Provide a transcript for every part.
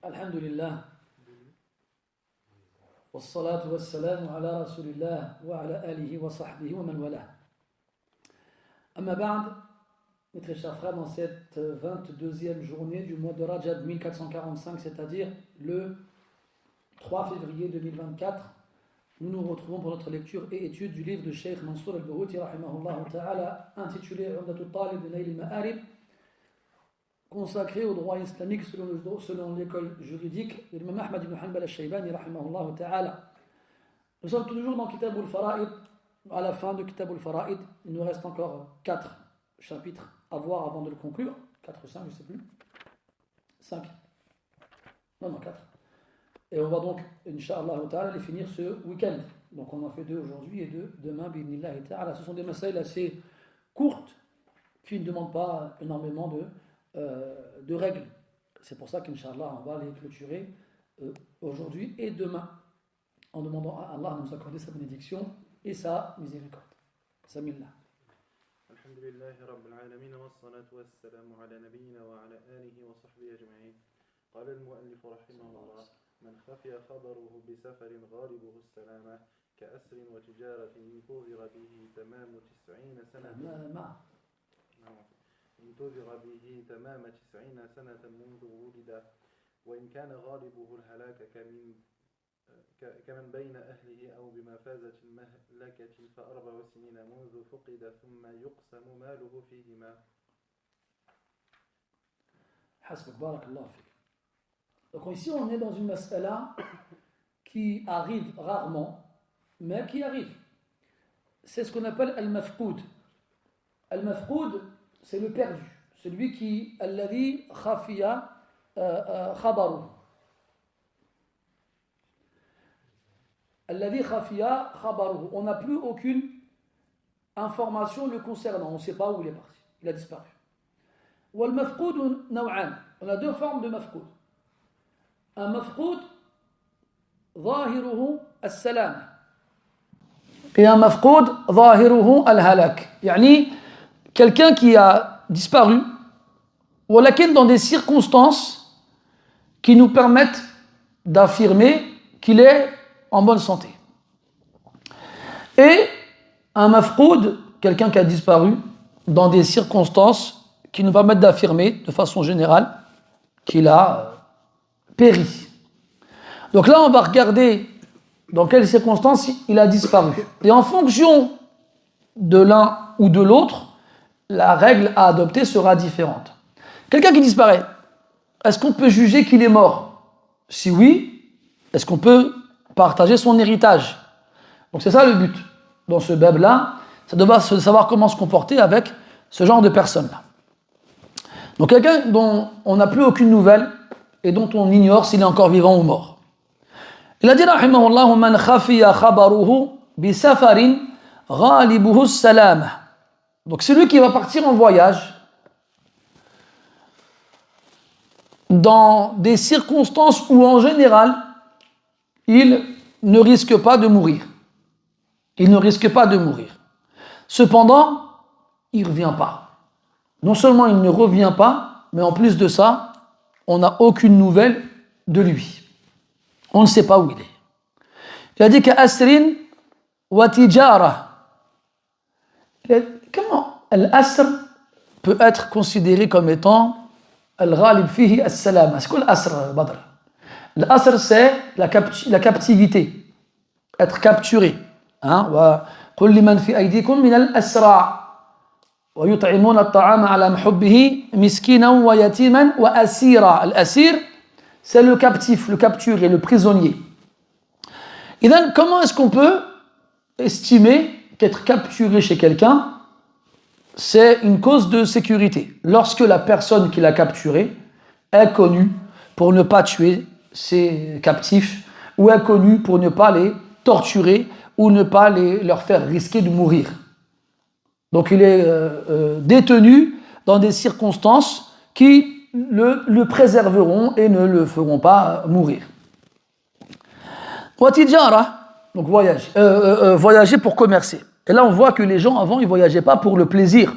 الحمد لله والصلاة والسلام على رسول الله وعلى آله وصحبه ومن والاه. Amma ba'd, mes très chers frères, dans cette 22e journée du mois de Rajab 1445, c'est-à-dire le 3 février 2024, nous nous retrouvons pour notre lecture et étude du livre de Cheikh Mansour al-Bouhouthi rahimahullah ta'ala, intitulé Umdatul Talib de Nail al-Ma'arib, consacré au droit islamique selon l'école juridique de l'imam Ahmad ibn Hanbal al-Shaybani rahimahullah ta'ala. Nous sommes toujours dans Kitab al-Fara'id. À la fin de Kitab al-Fara'id, il nous reste encore 4 chapitres à voir avant de le conclure. 4 ou 5, je ne sais plus. 5. Non, 4. Et on va donc, Inch'Allah ta'ala, les finir ce week-end. Donc on en fait 2 aujourd'hui et 2 demain, bi'idhnillahi ta'ala. Ce sont des masaïl assez courtes qui ne demandent pas énormément de règles. C'est pour ça qu'Inch'Allah, on va les clôturer aujourd'hui et demain, en demandant à Allah de nous accorder sa bénédiction et sa miséricorde. Samillah. Alhamdulillahi Rabbil Alamin wa salatu wa salamu ala nabiyyina wa ala alihi wa sahbihi ajma'in. قال المؤلف رحمه الله من خفي خبره بسفر غالبه السلامة كأسر وتجارة انتظر به تمام 90 سنة انتظر به تمام 90 سنة منذ ولد وإن كان غالبه الهلاك كمن بين أهله أو بمفازة المهلكة فأربع سنين منذ فقد ثم يقسم ماله فيهما. حسبك بارك الله فيك. Donc ici on est dans une mas'ala qui arrive rarement, mais qui arrive. C'est ce qu'on appelle al-mafqoud. Al-mafqoud, c'est le perdu, celui qui alladhi khafiya khabaruhu. Alladhi khafiya khabaruhu. On n'a plus aucune information le concernant, on ne sait pas où il est parti, il a disparu. Wal mafqoud naw'an. On a 2 formes de mafqoud. Un mafqoud ظاهره السلامة et un mafqoud ظاهره الهلاك. يعني quelqu'un qui a disparu ولكن dans des circonstances qui nous permettent d'affirmer qu'il est en bonne santé. Et un mafqoud, quelqu'un qui a disparu dans des circonstances qui nous permettent d'affirmer de façon générale qu'il a péri. Donc là, on va regarder dans quelles circonstances il a disparu. Et en fonction de l'un ou de l'autre, la règle à adopter sera différente. Quelqu'un qui disparaît, est-ce qu'on peut juger qu'il est mort? Si oui, est-ce qu'on peut partager son héritage? Donc c'est ça le but. Dans ce bab-là, c'est de savoir comment se comporter avec ce genre de personnes-là. Donc quelqu'un dont on n'a plus aucune nouvelle et dont on ignore s'il est encore vivant ou mort. Il a dit rahimahullah man khafiya khabaruhu bi safarin ghalibuhu salam. Donc c'est lui qui va partir en voyage dans des circonstances où en général il ne risque pas de mourir. Il ne risque pas de mourir. Cependant, il ne revient pas. Non seulement il ne revient pas, mais en plus de ça, on n'a aucune nouvelle de lui. On ne sait pas où il est. Il a dit qu'asrin wa tijara. Comment l'asr peut être considéré comme étant al-ghalib fihi as-salama? C'est quoi l'asr, Badr? L'asr, c'est la captivité, être capturé. وَقُلْ لِمَنْ فِي أَيْدِيكُمْ مِنَ الْأَسْرَى وَيُطْعِمُونَ الطَّعَامَ عَلَى مُحُبِّهِ مِسْكِينًا وَيَتِيمًا وَأَسِيرًا. L'asir, c'est le captif, le capturé, le prisonnier. Et donc, comment est-ce qu'on peut estimer qu'être capturé chez quelqu'un, c'est une cause de sécurité? Lorsque la personne qui l'a capturé est connue pour ne pas tuer ses captifs, ou est connue pour ne pas les torturer, ou ne pas leur faire risquer de mourir. Donc il est détenu dans des circonstances qui le préserveront et ne le feront pas mourir. Watijara, donc voyager pour commercer. Et là on voit que les gens avant ils voyageaient pas pour le plaisir.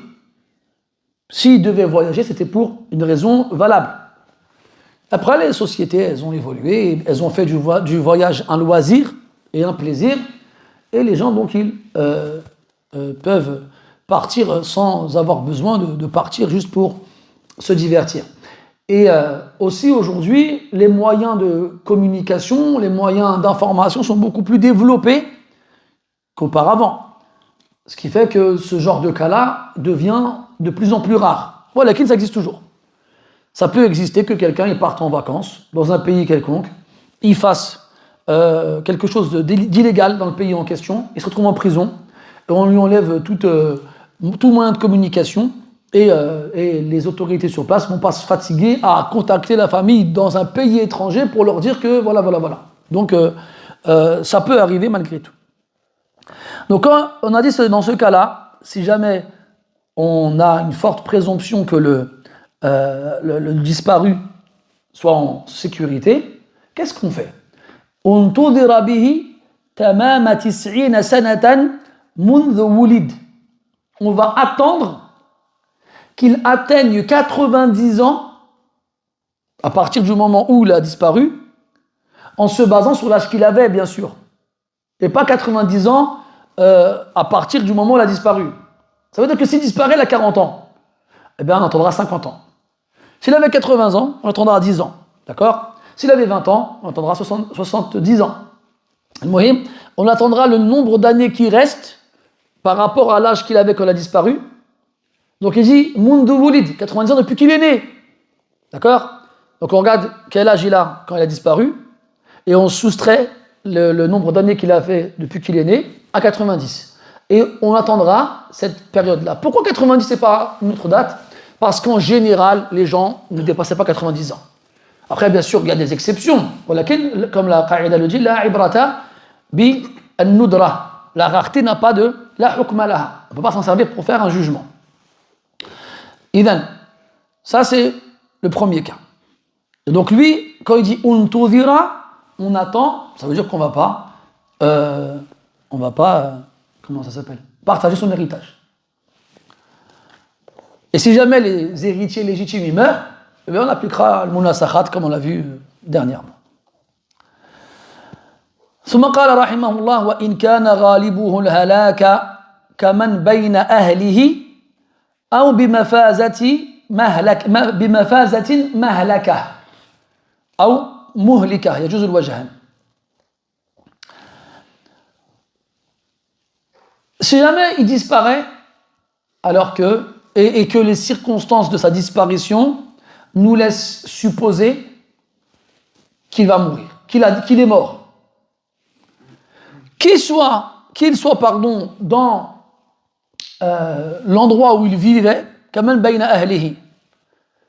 S'ils devaient voyager, c'était pour une raison valable. Après, les sociétés, elles ont évolué, elles ont fait du voyage un loisir et un plaisir, et les gens, donc, ils peuvent partir sans avoir besoin de partir juste pour se divertir. Et aussi, aujourd'hui, les moyens de communication, les moyens d'information sont beaucoup plus développés qu'auparavant. Ce qui fait que ce genre de cas-là devient de plus en plus rare. Voilà, ça existe toujours. Ça peut exister que quelqu'un il parte en vacances dans un pays quelconque, il fasse quelque chose d'illégal dans le pays en question, il se retrouve en prison, et on lui enlève tout moyen de communication, et les autorités sur place ne vont pas se fatiguer à contacter la famille dans un pays étranger pour leur dire que voilà. Donc ça peut arriver malgré tout. Donc quand on a dit que dans ce cas-là, si jamais on a une forte présomption que le disparu soit en sécurité, qu'est-ce qu'on fait? On va attendre qu'il atteigne 90 ans à partir du moment où il a disparu, en se basant sur l'âge qu'il avait, bien sûr. Et pas 90 ans à partir du moment où il a disparu. Ça veut dire que s'il disparaît, il a 40 ans. Eh bien, on attendra 50 ans. S'il avait 80 ans, on attendra 10 ans. D'accord? S'il avait 20 ans, on attendra 70 ans. On attendra le nombre d'années qui restent par rapport à l'âge qu'il avait quand il a disparu. Donc il dit Mundu Wulid, 90 ans depuis qu'il est né. D'accord? Donc on regarde quel âge il a quand il a disparu et on soustrait le nombre d'années qu'il a fait depuis qu'il est né à 90. Et on attendra cette période-là. Pourquoi 90 et pas une autre date? Parce qu'en général, les gens ne dépassaient pas 90 ans. Après, bien sûr, il y a des exceptions. Comme la qaïda le dit, la ibrata bi an-nudra. La rareté n'a pas de la hukma laha. On ne peut pas s'en servir pour faire un jugement. Idhan, ça c'est le premier cas. Et donc lui, quand il dit untudhira, on attend, ça veut dire qu'on va pas, comment ça s'appelle, partager son héritage. Et si jamais les héritiers légitimes ils meurent, eh bien on appliquera le munasakhat comme on l'a vu dernièrement. ثم قال رحمه الله وإن كان غالبه الهلاك كمن بين أهله أو بمفازة مهلكة أو مهلكة يجوز الوجهان. Si jamais il disparaît alors que et que les circonstances de sa disparition nous laissent supposer qu'il va mourir, qu'il est mort, qu'il soit dans l'endroit où il vivait, kaman bayna ahlihi.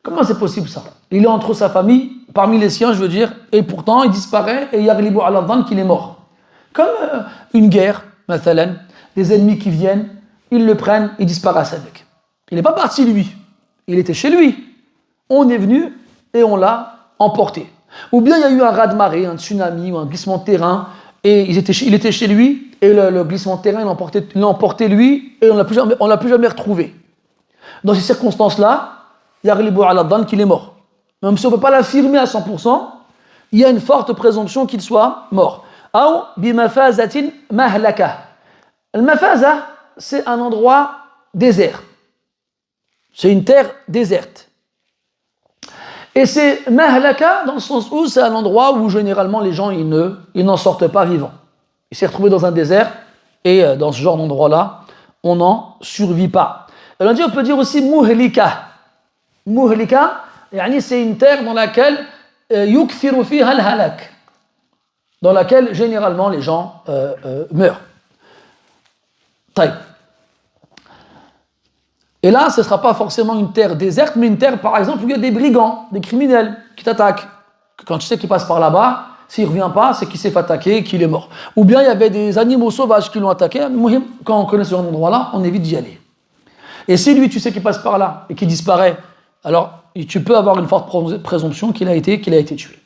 Comment c'est possible ça? Il est entre sa famille, parmi les siens, je veux dire, et pourtant il disparaît et yaghlibu ala dhann qu'il est mort. Comme une guerre, mathalan, des ennemis qui viennent, ils le prennent, ils disparaissent avec. Il n'est pas parti lui, il était chez lui. On est venu et on l'a emporté. Ou bien il y a eu un raz-de-marée, un tsunami ou un glissement de terrain, et il était chez lui, et le glissement de terrain l'a emporté lui, et on ne l'a plus jamais retrouvé. Dans ces circonstances-là, yaghlibu ala dhann qu'il est mort. Même si on ne peut pas l'affirmer à 100%, il y a une forte présomption qu'il soit mort. Ou bimafazatin mahlaka. Le mafaza, c'est un endroit désert. C'est une terre déserte. Et c'est mahlaka dans le sens où c'est un endroit où généralement les gens ils n'en sortent pas vivants. Il s'est retrouvé dans un désert et dans ce genre d'endroit-là, on n'en survit pas. Et on peut dire aussi muhlika. Muhlika, c'est une terre dans laquelle yukthiru fiha al-halak, dans laquelle généralement les gens meurent. Taïb. Et là, ce ne sera pas forcément une terre déserte, mais une terre, par exemple, où il y a des brigands, des criminels qui t'attaquent. Quand tu sais qu'il passe par là-bas, s'il ne revient pas, c'est qu'il s'est fait attaquer et qu'il est mort. Ou bien il y avait des animaux sauvages qui l'ont attaqué. Quand on connaît ce genre d'endroit-là, on évite d'y aller. Et si lui, tu sais qu'il passe par là et qu'il disparaît, alors tu peux avoir une forte présomption qu'il a été tué.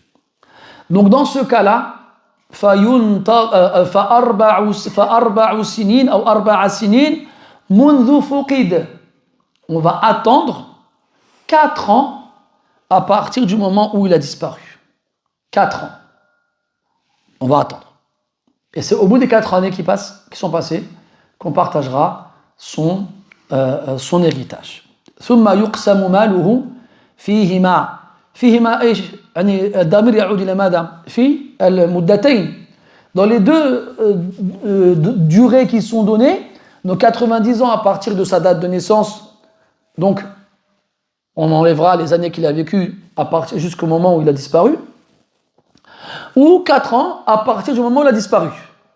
Donc dans ce cas-là, فأربع سنين أو 4 سنين منذ فقد. On va attendre 4 ans à partir du moment où il a disparu. 4 ans. On va attendre. Et c'est au bout des 4 années qui sont passées qu'on partagera son héritage. ثم يقسم ماله فيهما ايش؟ يعني الضمير يعود الى ماذا؟ في المدتين. Dans les deux durées qui sont données, nos 90 ans à partir de sa date de naissance, donc on enlèvera les années qu'il a vécues à partir jusqu'au moment où il a disparu, ou 4 ans à partir du moment où il a disparu.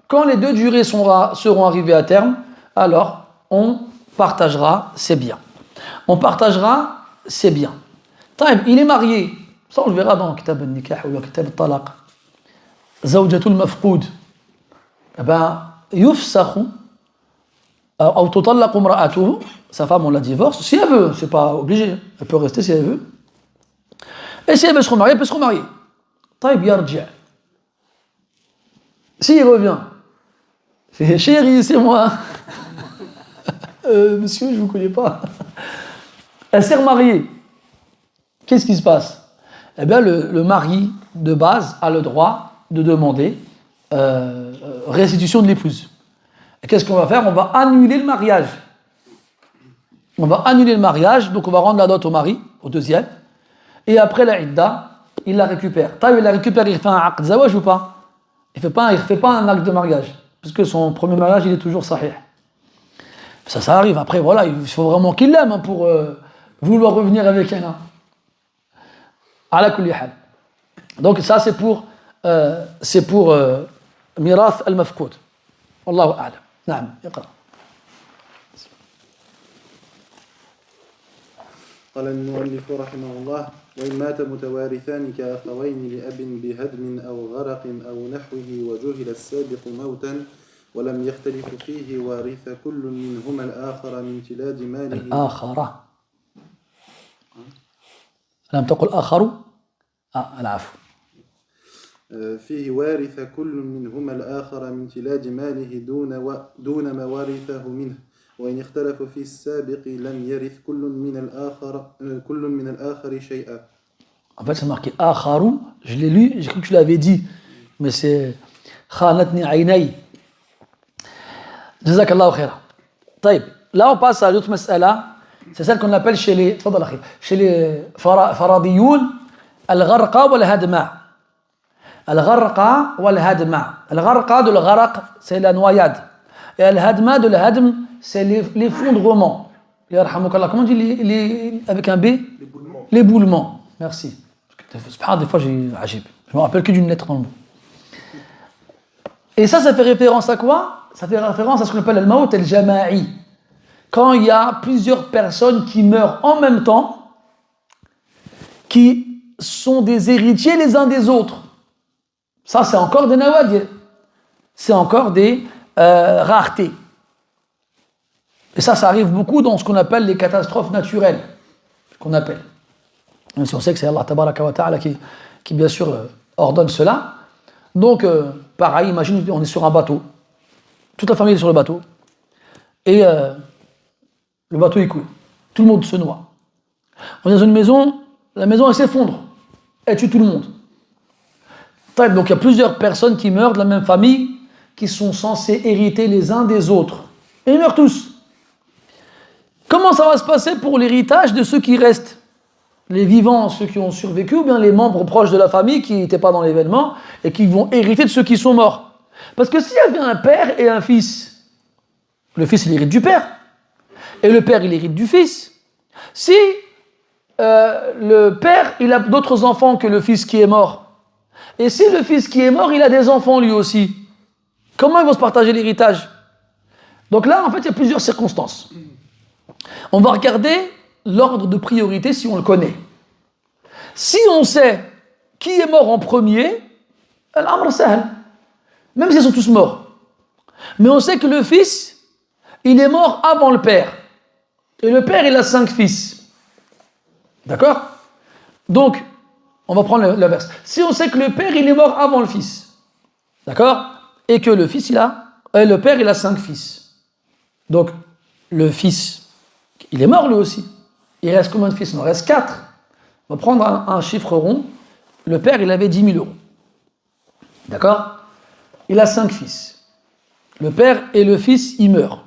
Quand les deux durées seront arrivées à terme, alors on partagera ses biens. On partagera ses biens. Il est marié, ça on le verra dans Kitab al-Nikah ou Kitab al-Talaq. Zawjatul mafqoud. Eh ben, yufsakhu, ou tutallaqu imra'atuhu, sa femme on la divorce, si elle veut, c'est pas obligé, elle peut rester si elle veut. Et si elle veut se remarier, elle peut se remarier. Yarji'. S'il revient, c'est chérie, c'est moi. Monsieur, je vous connais pas. Elle s'est remariée. Qu'est-ce qui se passe? Eh bien, le mari de base a le droit de demander restitution de l'épouse. Et qu'est-ce qu'on va faire? On va annuler le mariage. On va annuler le mariage, donc on va rendre la dot au mari, au deuxième. Et après la idda, il la récupère. Il la récupère, il fait un aqd zawaj ou pas? Il ne fait pas un acte de mariage, puisque son premier mariage, il est toujours sahih. Ça arrive. Après, voilà, il faut vraiment qu'il l'aime pour vouloir revenir avec elle. Ala kulli hal. Donc ça, c'est pour mirath al-mafqoud. Wallahu a'lam. Naam, iqra. قال المؤلف رحمه الله: وإن مات متوارثان كأخوين لأب بهدم أو غرق أو نحوه وجهل السابق موتا ولم يختلف فيه وارث كل منهما الآخر من امتلاج ماله. الآخر. لم تقل آخر؟ العفو. فيه وارث كل منهما الآخر من امتلاج ماله دون ما ورثه منه. وإن اختلف في السابق لم يرث كل من الآخر شيئا. En fait, c'est marqué آخر, je l'ai lu, j'ai cru que tu l'avais dit, mais c'est خانتني عيني. جزاك الله خيرا. طيب, là on passe à l'autre mas'ala, c'est celle qu'on appelle chez les faradiyun al-gharqa wal-hadma. Al-gharqa wal-hadma. Al-gharqa de l'gharaq, c'est la noyade. Et al-hadma de l'hadm, c'est l'effondrement. Yarhamukallah. Comment on dit avec un B? L'éboulement. Merci. Des fois, j'ai ajib. Je me rappelle que d'une lettre dans le mot. Et ça fait référence à quoi? Ça fait référence à ce qu'on appelle al-maut al-jama'i. Quand il y a plusieurs personnes qui meurent en même temps, qui sont des héritiers les uns des autres. Ça, c'est encore des nawadir. C'est encore des raretés. Et ça arrive beaucoup dans ce qu'on appelle les catastrophes naturelles. Qu'on appelle. Même si on sait que c'est Allah tabaraka wa ta'ala qui bien sûr ordonne cela. Donc, pareil, imagine, on est sur un bateau. Toute la famille est sur le bateau. Et le bateau, il coule. Tout le monde se noie. On est dans une maison, la maison, elle s'effondre. Elle tue tout le monde. Donc, il y a plusieurs personnes qui meurent de la même famille, qui sont censées hériter les uns des autres. Et ils meurent tous. Comment ça va se passer pour l'héritage de ceux qui restent? Les vivants, ceux qui ont survécu, ou bien les membres proches de la famille qui n'étaient pas dans l'événement et qui vont hériter de ceux qui sont morts? Parce que s'il y avait un père et un fils, le fils il hérite du père, et le père il hérite du fils. Si le père il a d'autres enfants que le fils qui est mort, et si le fils qui est mort il a des enfants lui aussi, comment ils vont se partager l'héritage? Donc là en fait il y a plusieurs circonstances. On va regarder l'ordre de priorité si on le connaît. Si on sait qui est mort en premier, al-amr sahl, même s'ils sont tous morts. Mais on sait que le fils, il est mort avant le père. Et le père, il a 5 fils. D'accord? Donc, on va prendre le verset. Si on sait que le père, il est mort avant le fils. D'accord? Et que le fils, le père, il a 5 fils. Donc, le fils, il est mort lui aussi. Il reste combien de fils? Il en reste 4. On va prendre un chiffre rond. Le père, il avait 10 000 euros. D'accord? Il a 5 fils. Le père et le fils, ils meurent.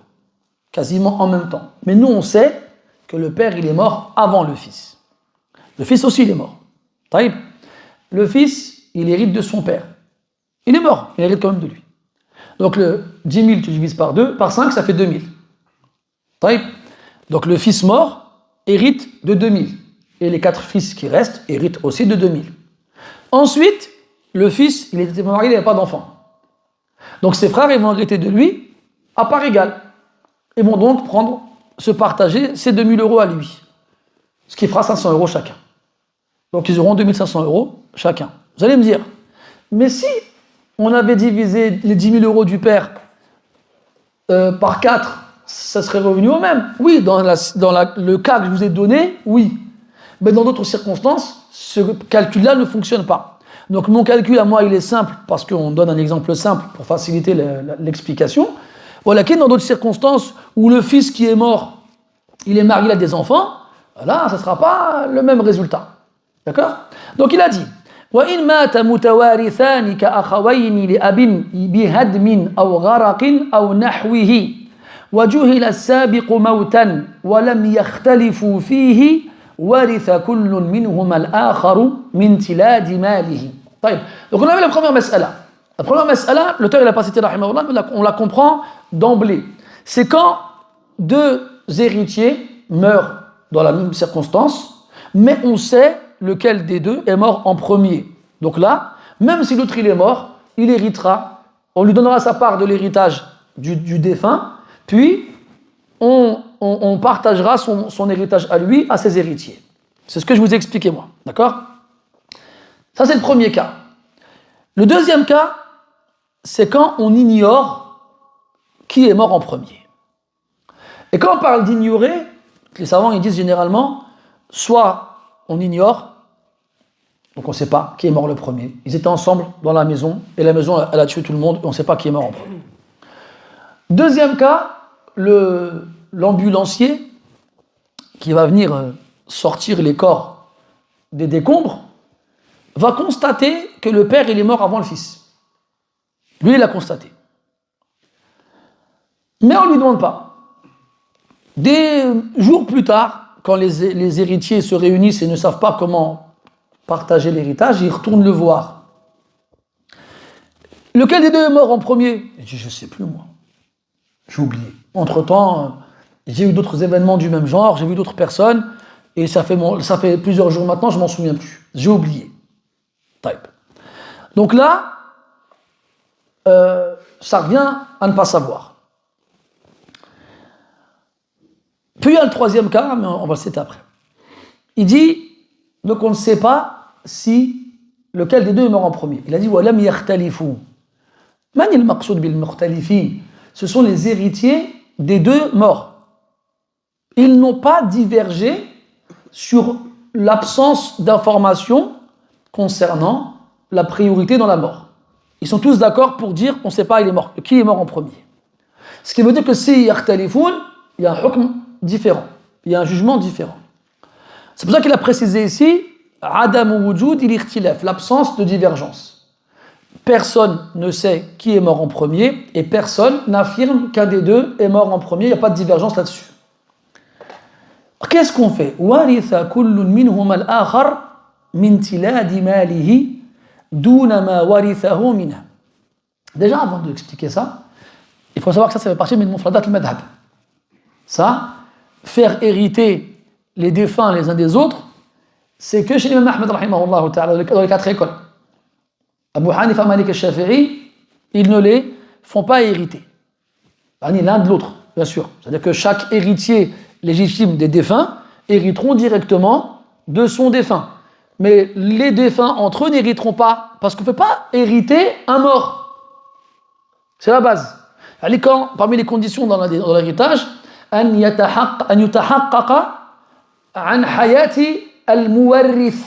Quasiment en même temps. Mais nous, on sait que le père, il est mort avant le fils. Le fils aussi, il est mort. Taïb. Le fils, il hérite de son père. Il est mort, il hérite quand même de lui. Donc le 10 000, tu divises par 2, par 5, ça fait 2 000. Taïb. Donc le fils mort hérite de 2 000. Et les 4 fils qui restent héritent aussi de 2 000. Ensuite, le fils, il était marié, il n'avait pas d'enfant. Donc ses frères, ils vont hériter de lui à part égale. Ils vont donc se partager ces 2 000 euros à lui. Ce qui fera 500 euros chacun. Donc ils auront 2 500 euros chacun. Vous allez me dire, mais si on avait divisé les 10 000 euros du père par 4, ça serait revenu au même. Oui, dans le cas que je vous ai donné, oui. Mais dans d'autres circonstances, ce calcul-là ne fonctionne pas. Donc mon calcul à moi, il est simple, parce qu'on donne un exemple simple pour faciliter l'explication. Voilà, qu'il y a dans d'autres circonstances où le fils qui est mort, il est marié, il a des enfants, là, ça ne sera pas le même résultat. D'accord? Donc il a dit, وإن مات متوارثان كأخوين لأب بهدم أو غرق أو نحوه وجهل السابق موتا ولم يختلفوا فيه ورث كل منهما الآخر من تلاد ماله. طيب. Donc on avait la première mas'ala. La première mas'ala, l'auteur il a pas cité rahimahullah, mais on la comprend d'emblée. C'est quand deux héritiers meurent dans la même circonstance, mais on sait lequel des deux est mort en premier. Donc là, même si l'autre il est mort, il héritera, on lui donnera sa part de l'héritage du défunt, puis on partagera son héritage à lui, à ses héritiers. C'est ce que je vous ai expliqué moi, d'accord? Ça c'est le premier cas. Le deuxième cas, c'est quand on ignore qui est mort en premier. Et quand on parle d'ignorer, les savants ils disent généralement, soit on ignore, donc on ne sait pas qui est mort le premier. Ils étaient ensemble dans la maison, et la maison elle a tué tout le monde, et on ne sait pas qui est mort en premier. Deuxième cas, l'ambulancier qui va venir sortir les corps des décombres va constater que le père il est mort avant le fils. Lui il l'a constaté. Mais on ne lui demande pas. Des jours plus tard, quand les héritiers se réunissent et ne savent pas comment partager l'héritage, ils retournent le voir. Lequel des deux est mort en premier? Il dit, je ne sais plus moi. J'ai oublié. Entre-temps, j'ai eu d'autres événements du même genre, j'ai vu d'autres personnes, et ça fait plusieurs jours maintenant, je ne m'en souviens plus. J'ai oublié. Type. Donc là, ça revient à ne pas savoir. Puis il y a le troisième cas, mais on va le citer après. Il dit, donc on ne sait pas si lequel des deux est mort en premier. Il a dit, وَلَمْ يَخْتَلِفُوا. مَنِ الْمَقْصُودُ بِالْمُخْتَلِفِينَ. Ce sont les héritiers des deux morts. Ils n'ont pas divergé sur l'absence d'informations concernant la priorité dans la mort. Ils sont tous d'accord pour dire on ne sait pas qui est mort en premier. Ce qui veut dire que si yakhtalifun, il y a un hukm différent, il y a un jugement différent. C'est pour ça qu'il a précisé ici adam wujud il-ikhtilaf, l'absence de divergence. Personne ne sait qui est mort en premier et personne n'affirme qu'un des deux est mort en premier, il n'y a pas de divergence là-dessus. Qu'est-ce qu'on fait? Waritha kullun minhum al-akhar min tiladi malihi duna ma warithahu minhu. Déjà, avant d'expliquer ça, il faut savoir que ça fait partie de mufradat al-madhab. Ça, faire hériter les défunts les uns des autres, c'est que chez l'imam Ahmed rahimahullah ta'ala, dans les 4 écoles. Abu Hanifa, Malik et Shafi'i, ils ne les font pas hériter. L'un de l'autre, bien sûr. C'est-à-dire que chaque héritier légitime des défunts hériteront directement de son défunt. Mais les défunts entre eux n'hériteront pas, parce qu'on ne peut pas hériter un mort. C'est la base. Parmi les conditions dans l'héritage, أن يتحقق عن حياة المورث,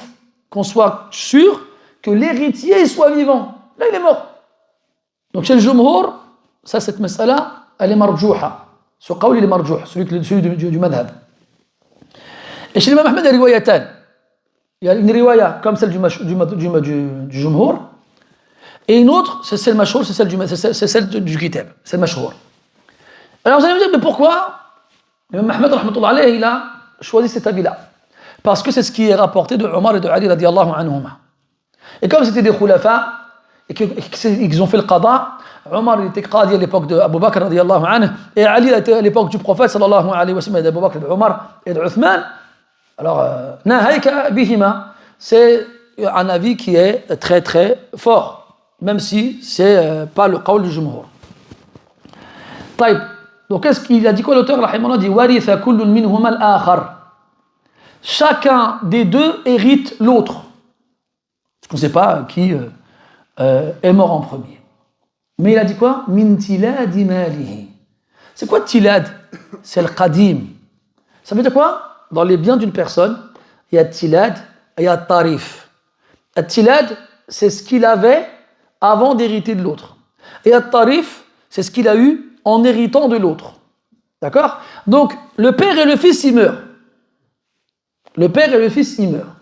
qu'on soit sûr que l'héritier soit vivant. Là, il est mort. Donc chez le Jumhur, cette mas'ala, elle est marjouha. Ce qawl, il est marjouh, celui du madhab. Et chez l'imam Ahmed, il y a riwayatan. Il y a une riwaya comme celle du Jumhur, et une autre, c'est celle mashhour, c'est celle du kitab, c'est le mashhour. Alors vous allez me dire, mais pourquoi Imam Ahmed rahmatullah alayhi, il a choisi cet avis-là? Parce que c'est ce qui est rapporté de Omar et de Ali radiyallahu anhuma. Et comme c'était des khulafa, et qu'ils ont fait le qada, Omar était qadi à l'époque de Abu Bakr radiyallahu anhu, et Ali était à l'époque du prophète sallallahu alayhi wa sallam, d'Abu Bakr, d'Omar et d'Uthman. Alors, nahayka bihima, c'est un avis qui est très très fort, même si c'est pas le qawl du jumhur. Taïb. Donc, qu'est-ce qu'il a dit quoi l'auteur? Il dit waritha kullun minhuma al-akhar. Chacun des deux hérite l'autre. Parce qu'on ne sait pas qui est mort en premier. Mais il a dit quoi? Min tiladi malihi. C'est quoi tilad? C'est le qadim. Ça veut dire quoi? Dans les biens d'une personne, il y a tilad et il y a tarif. Le tilad, c'est ce qu'il avait avant d'hériter de l'autre. Et le tarif, c'est ce qu'il a eu en héritant de l'autre. D'accord? Donc, le père et le fils, ils meurent. Le père et le fils, ils meurent.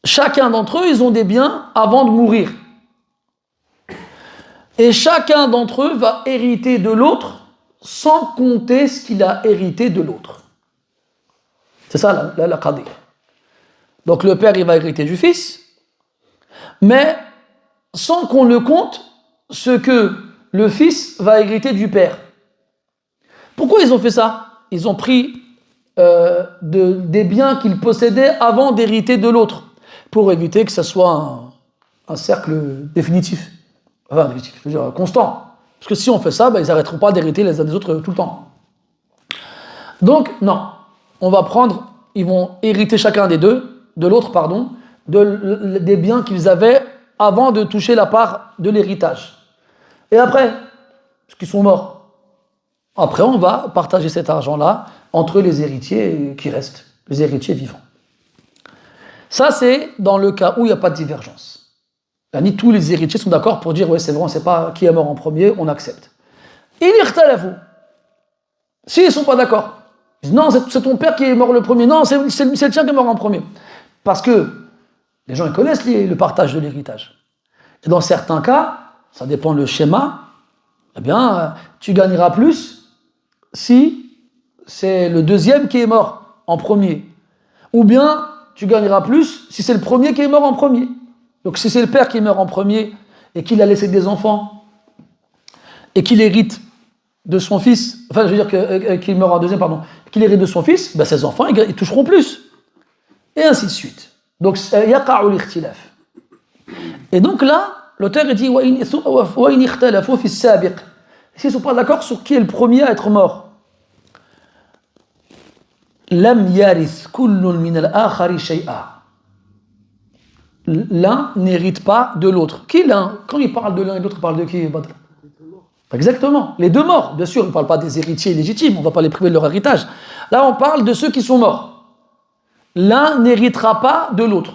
Chacun d'entre eux, ils ont des biens avant de mourir. Et chacun d'entre eux va hériter de l'autre sans compter ce qu'il a hérité de l'autre. C'est ça la qadiyya. Donc le père, il va hériter du fils, mais sans qu'on le compte ce que le fils va hériter du père. Pourquoi ils ont fait ça? Ils ont pris des biens qu'ils possédaient avant d'hériter de l'autre, pour éviter que ce soit un cercle définitif. Enfin, définitif, je veux dire constant. Parce que si on fait ça, ils n'arrêteront pas d'hériter les uns des autres tout le temps. Donc, non. On va prendre, ils vont hériter chacun de l'autre, des biens qu'ils avaient avant de toucher la part de l'héritage. Et après, parce qu'ils sont morts, après on va partager cet argent-là entre les héritiers qui restent, les héritiers vivants. Ça, c'est dans le cas où il n'y a pas de divergence. Tous les héritiers sont d'accord pour dire, ouais, c'est vrai, on ne sait pas qui est mort en premier, on accepte. Il ikhtalafu. S'ils ne sont pas d'accord, ils disent, non, c'est ton père qui est mort le premier, non, c'est le tien qui est mort en premier. Parce que les gens ils connaissent le partage de l'héritage. Et dans certains cas, ça dépend le schéma, eh bien, tu gagneras plus si c'est le deuxième qui est mort en premier. Ou bien, tu gagneras plus si c'est le premier qui est mort en premier. Donc si c'est le père qui meurt en premier et qu'il a laissé des enfants et qu'il hérite de son fils, enfin je veux dire qu'il meurt en deuxième, qu'il hérite de son fils, ses enfants ils toucheront plus. Et ainsi de suite. Donc yaqa'u l'ikhtilaf. Et donc là, l'auteur dit wa in ikhtalafu fi as-sabiq. S'ils ne sont pas d'accord sur qui est le premier à être mort. Lam yarith kullun min al-akhari shay'a. L'un n'hérite pas de l'autre. Qui l'un? Quand il parle de l'un et de l'autre, il parle de qui, Badr? Exactement, les deux morts. Bien sûr, il ne parle pas des héritiers légitimes, on ne va pas les priver de leur héritage. Là, on parle de ceux qui sont morts. L'un n'héritera pas de l'autre.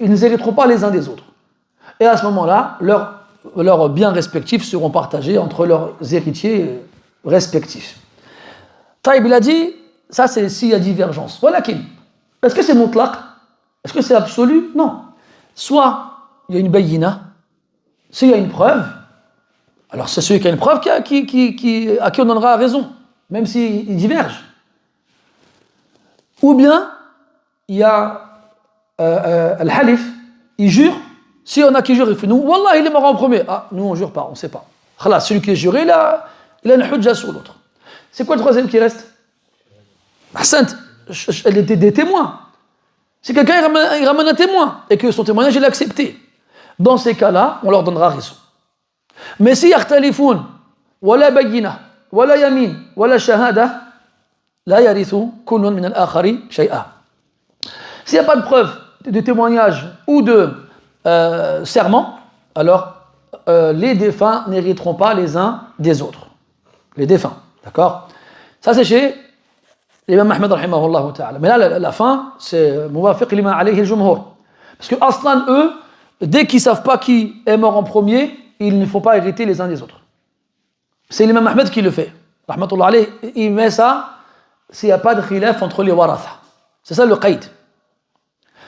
Ils ne hériteront pas les uns des autres. Et à ce moment-là, leurs biens respectifs seront partagés entre leurs héritiers respectifs. Taïb, il a dit, ça c'est s'il y a divergence. Voilà qui. Est-ce que c'est mutlaq? Est-ce que c'est absolu? Non. Soit il y a une bayina, s'il y a une preuve, alors c'est celui qui a une preuve à qui on donnera raison, même s'il diverge. Ou bien, il y a al-halif, il jure, si on a qui jure, il fait nous, wallah, il est mort en premier. Ah, nous on jure pas, on ne sait pas. Khalas, celui qui est juré, il a une hujja sur l'autre. C'est quoi le troisième qui reste? Hassan, elle était des témoins. Si quelqu'un il ramène un témoin et que son témoignage il est accepté, dans ces cas-là, on leur donnera raison. Mais si yakhtalifun, wala bayyina, wala yamin, wala shahada, la yarithu kullun min al-akhari shay'a. S'il n'y a pas de preuve de témoignage ou de serment, alors les défunts n'hériteront pas les uns des autres. Les défunts, d'accord? Ça c'est chez l'imam Ahmed rahimahullah ta'ala. Mais là, la fin, c'est muwafiq lima alayhi al-jumhur. Parce que aslan, eux, dès qu'ils ne savent pas qui est mort en premier, il ne faut pas hériter les uns des autres. C'est l'imam Ahmed qui le fait. Rahmatullah alayhi, il met ça s'il n'y a pas de khilaf entre les waratha. C'est ça le qaïd.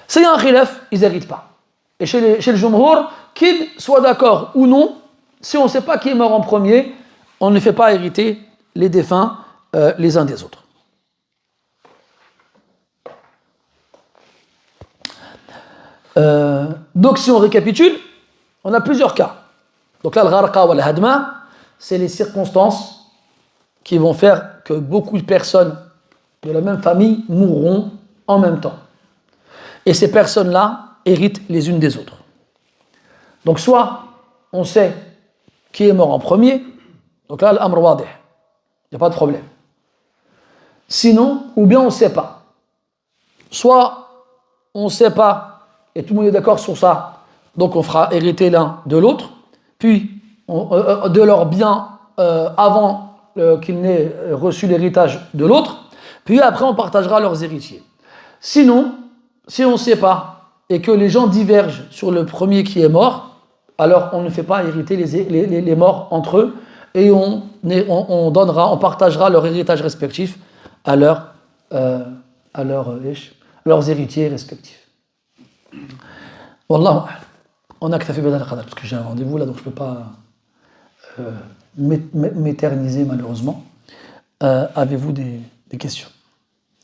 S'il y a un khilaf, ils n'héritent pas. Et chez le jumhur, qu'ils soient d'accord ou non, si on ne sait pas qui est mort en premier, on ne fait pas hériter les défunts les uns des autres. Donc si on récapitule, on a plusieurs cas. Donc là, le gharqa ou le hadma, c'est les circonstances qui vont faire que beaucoup de personnes de la même famille mourront en même temps. Et ces personnes-là héritent les unes des autres. Donc soit on sait qui est mort en premier, donc là, l'amr wadih, il n'y a pas de problème. Sinon, ou bien on ne sait pas. Soit on ne sait pas, et tout le monde est d'accord sur ça, donc on fera hériter l'un de l'autre, puis de leurs biens avant qu'ils n'aient reçu l'héritage de l'autre, puis après on partagera leurs héritiers. Sinon, si on ne sait pas, et que les gens divergent sur le premier qui est mort, alors on ne fait pas hériter les morts entre eux, et on partagera leur héritage respectif à leurs héritiers respectifs. Wallahu a'lam. On a que fait Badal Qadar, parce que j'ai un rendez-vous là, donc je ne peux pas m'éterniser malheureusement. Avez-vous des questions?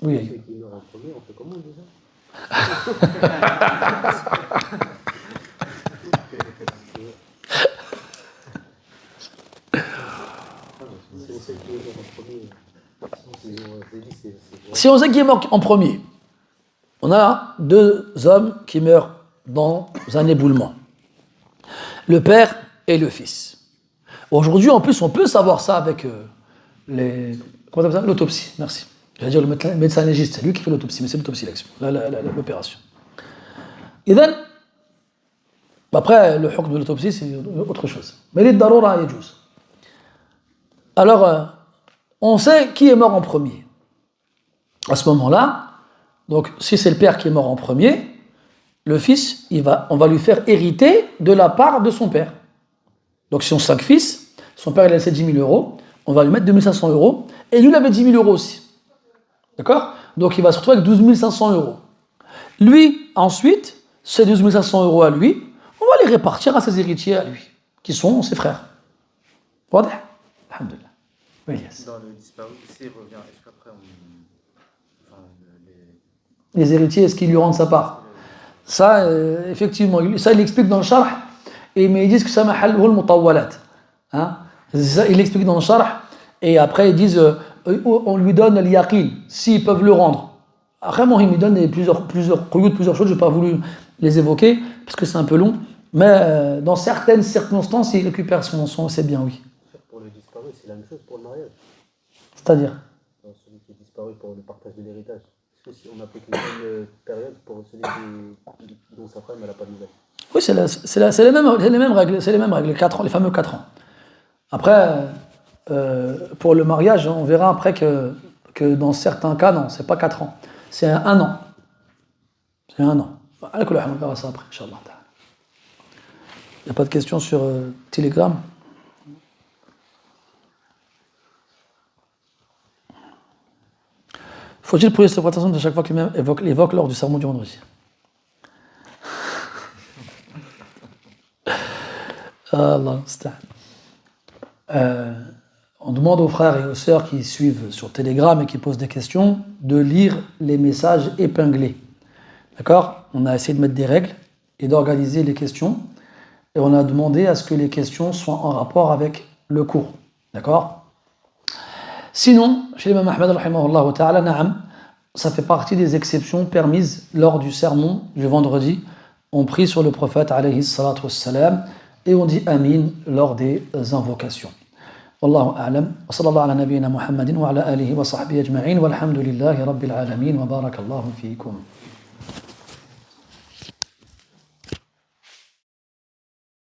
Oui, Ayoub. Qui meurt en premier, on fait comment déjà? Si on sait qui est mort en premier, on a deux hommes qui meurent dans un éboulement. Le père et le fils. Aujourd'hui, en plus, on peut savoir ça avec l'autopsie. Merci. J'allais dire le médecin légiste, c'est lui qui fait l'autopsie, mais c'est l'autopsie, l'opération. Et then, après, le hukm de l'autopsie, c'est autre chose. Mais les darura yajouz. Alors, on sait qui est mort en premier. À ce moment-là, donc, si c'est le père qui est mort en premier, le fils, on va lui faire hériter de la part de son père. Donc, si on a 5 fils, son père il a laissé 10 000 euros, on va lui mettre 2 500 euros, et lui, il avait 10 000 euros aussi. D'accord? Donc, il va se retrouver avec 12 500 euros. Lui, ensuite, ces 12 500 euros à lui, on va les répartir à ses héritiers à lui, qui sont ses frères. Voilà. Alhamdulillah. Oui, yes. Dans le disparu, s'il revient, est-ce qu'après les héritiers, est-ce qu'ils lui rendent sa part? Ça, effectivement, ça il explique dans le sharh, mais ils disent que ça mahal ou al-mutawwalat. Il explique dans le sharh, et après ils disent on lui donne l'yaqin, s'ils peuvent le rendre. Après, moi, il me donne plusieurs choses, je n'ai pas voulu les évoquer, parce que c'est un peu long, mais dans certaines circonstances, il récupère son c'est bien, oui. Pour le disparu, c'est la même chose pour le mariage. C'est-à-dire celui qui est disparu pour le partage de l'héritage. Est-ce que si on applique une même période pour celui dont sa femme n'a pas de nouvelles? Oui, c'est les mêmes règles, les fameux 4 ans. Après, pour le mariage, on verra après que dans certains cas, non, c'est pas 4 ans, c'est 1 an. C'est 1 an. On verra ça après, Inch'Allah. Il n'y a pas de questions sur Telegram? Faut-il prier sur attention de chaque fois que l'imam évoque lors du sermon du vendredi? Allah, on demande aux frères et aux sœurs qui suivent sur Telegram et qui posent des questions de lire les messages épinglés. D'accord? On a essayé de mettre des règles et d'organiser les questions. Et on a demandé à ce que les questions soient en rapport avec le cours. D'accord? Sinon, chez l'imam Ahmed, rahimahullah ta'ala, na'am, ça fait partie des exceptions permises lors du sermon du vendredi. On prie sur le prophète, alayhi salatu wassalam, et on dit amin lors des invocations. Wallahu a'lam. Wa sallallahu ala nabiyyina Muhammadin wa ala alihi wa sahbihi ajma'in. Walhamdulillahi rabbil alamin wa barakallahu fiikum.